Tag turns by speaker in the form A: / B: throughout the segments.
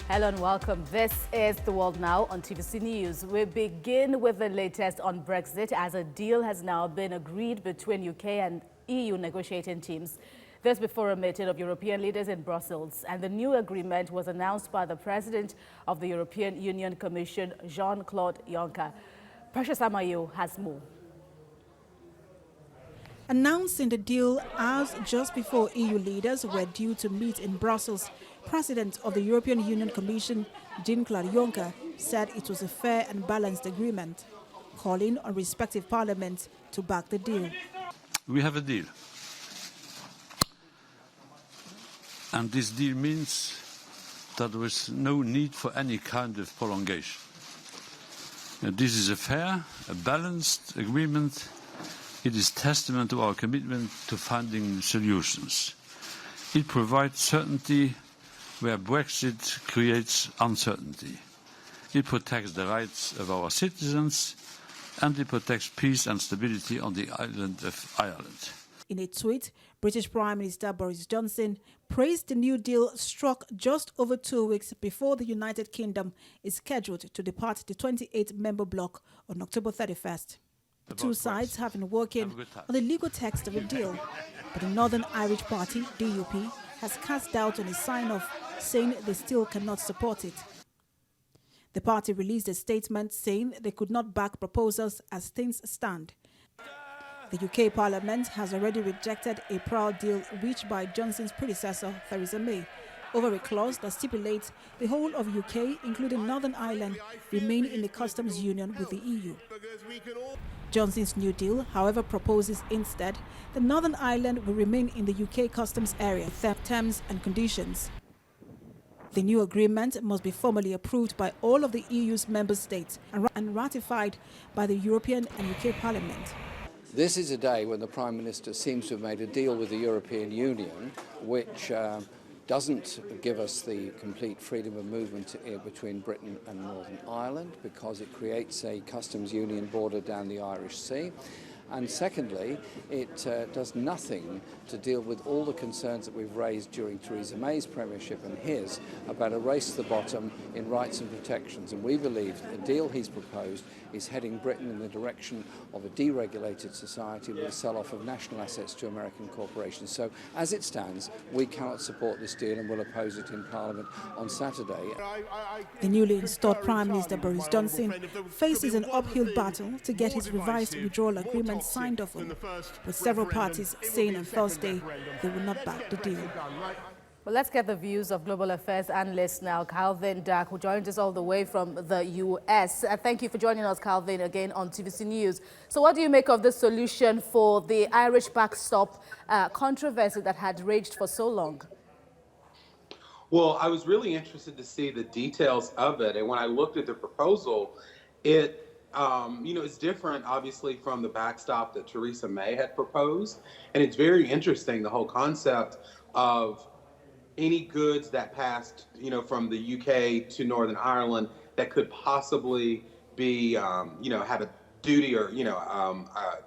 A: Hello and welcome. This is The World Now on TVC News. We begin with the latest on Brexit as a deal has now been agreed between UK and EU negotiating teams. This before a meeting of European leaders in Brussels, and the new agreement was announced by the President of the European Union Commission, Jean-Claude Juncker. Precious Amayo has more.
B: Announcing the deal hours just before EU leaders were due to meet in Brussels, President of the European Union Commission, Jean-Claude Juncker, said it was a fair and balanced agreement, calling on respective parliaments to back the deal.
C: We have a deal. And this deal means that there is no need for any kind of prolongation. This is a fair, a balanced agreement. It is testament to our commitment to finding solutions. It provides certainty where Brexit creates uncertainty. It protects the rights of our citizens, and it protects peace and stability on the island of Ireland.
B: In a tweet, British Prime Minister Boris Johnson praised the new deal struck just over 2 weeks before the United Kingdom is scheduled to depart the 28-member bloc on October 31st. The two sides have been working on the legal text of the deal, but the Northern Irish Party, DUP, has cast doubt on its sign-off, saying they still cannot support it. The party released a statement saying they could not back proposals as things stand. The UK Parliament has already rejected a proud deal reached by Johnson's predecessor, Theresa May, over a clause that stipulates the whole of UK, including Northern Ireland, remain in the customs union with the EU. Johnson's new deal, however, proposes instead that Northern Ireland will remain in the UK customs area with terms and conditions. The new agreement must be formally approved by all of the EU's member states and ratified by the European and UK Parliament.
D: This is a day when the Prime Minister seems to have made a deal with the European Union, which doesn't give us the complete freedom of movement between Britain and Northern Ireland, because it creates a customs union border down the Irish Sea. And secondly, it does nothing to deal with all the concerns that we've raised during Theresa May's premiership and his about a race to the bottom in rights and protections. And we believe the deal he's proposed is heading Britain in the direction of a deregulated society with a sell-off of national assets to American corporations. So as it stands, we cannot support this deal and will oppose it in Parliament on Saturday.
B: The newly installed Prime Minister Boris Johnson faces an uphill battle to get his revised withdrawal agreement signed off on, with several parties saying on Thursday they will not back the deal.
A: Well, let's get the views of Global Affairs Analyst now, Calvin Dak, who joins us all the way from the U.S. Thank you for joining us, Calvin, again on TVC News. So what do you make of the solution for the Irish backstop controversy that had raged for so long?
E: Well, I was really interested to see the details of it. And when I looked at the proposal, it it's different, obviously, from the backstop that Theresa May had proposed. And it's very interesting, the whole concept of any goods that passed, from the UK to Northern Ireland that could possibly be, have a duty or,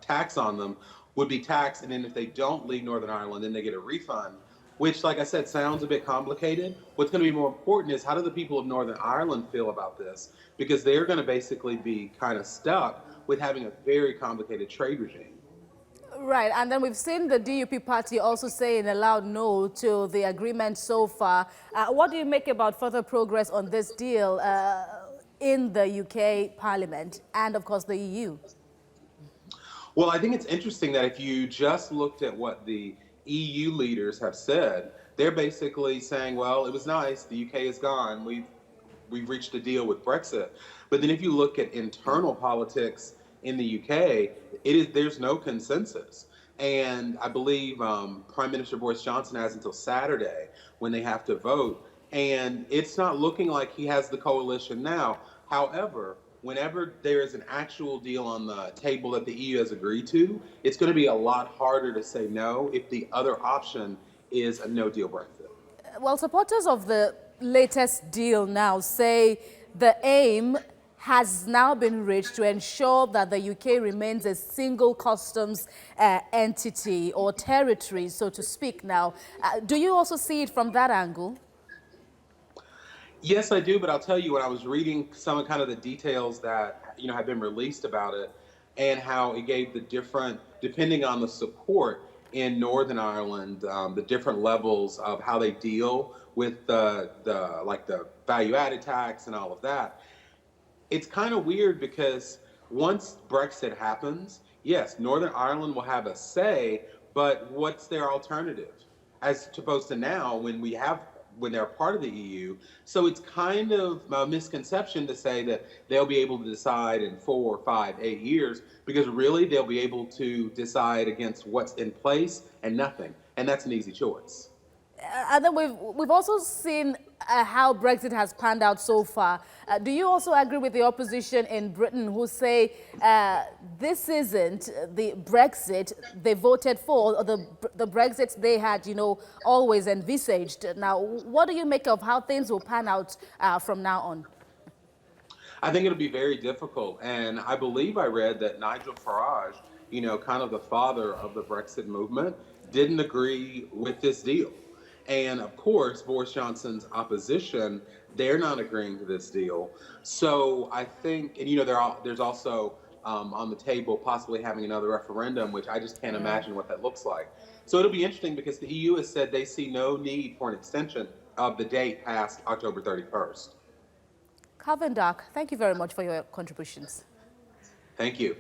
E: tax on them would be taxed. And then if they don't leave Northern Ireland, then they get a refund, which, like I said, sounds a bit complicated. What's going to be more important is how do the people of Northern Ireland feel about this? Because they're going to basically be kind of stuck with having a very complicated trade regime.
A: Right, and then we've seen the DUP party also saying a loud no to the agreement so far. What do you make about further progress on this deal in the UK Parliament and, of course, the EU?
E: Well, I think it's interesting that if you just looked at what the EU leaders have said, they're basically saying, well, it was nice, the UK is gone, we've reached a deal with Brexit. But then if you look at internal politics in the UK, there's no consensus. And I believe Prime Minister Boris Johnson has until Saturday when they have to vote. And it's not looking like he has the coalition now. However, whenever there is an actual deal on the table that the EU has agreed to, it's going to be a lot harder to say no if the other option is a no-deal Brexit.
A: Well, supporters of the latest deal now say the aim has now been reached to ensure that the UK remains a single customs entity or territory, so to speak now. Do you also see it from that angle?
E: Yes, I do, but I'll tell you, when I was reading some of kind of the details that, have been released about it and how it gave the different, depending on the support in Northern Ireland, the different levels of how they deal with the value added tax and all of that. It's kind of weird because once Brexit happens, yes, Northern Ireland will have a say, but what's their alternative? As opposed to now when they're part of the EU. So it's kind of a misconception to say that they'll be able to decide in 4, 5, 8 years, because really they'll be able to decide against what's in place and nothing. And that's an easy choice.
A: And then we've also seen how Brexit has panned out so far. Do you also agree with the opposition in Britain who say this isn't the Brexit they voted for, or the Brexit they had, always envisaged? Now, what do you make of how things will pan out from now on?
E: I think it'll be very difficult. And I believe I read that Nigel Farage, kind of the father of the Brexit movement, didn't agree with this deal. And of course, Boris Johnson's opposition, they're not agreeing to this deal. So I think, and there's also on the table possibly having another referendum, which I just can't imagine what that looks like. So it'll be interesting because the EU has said they see no need for an extension of the date past October 31st.
A: Calvin Dark, thank you very much for your contributions.
E: Thank you.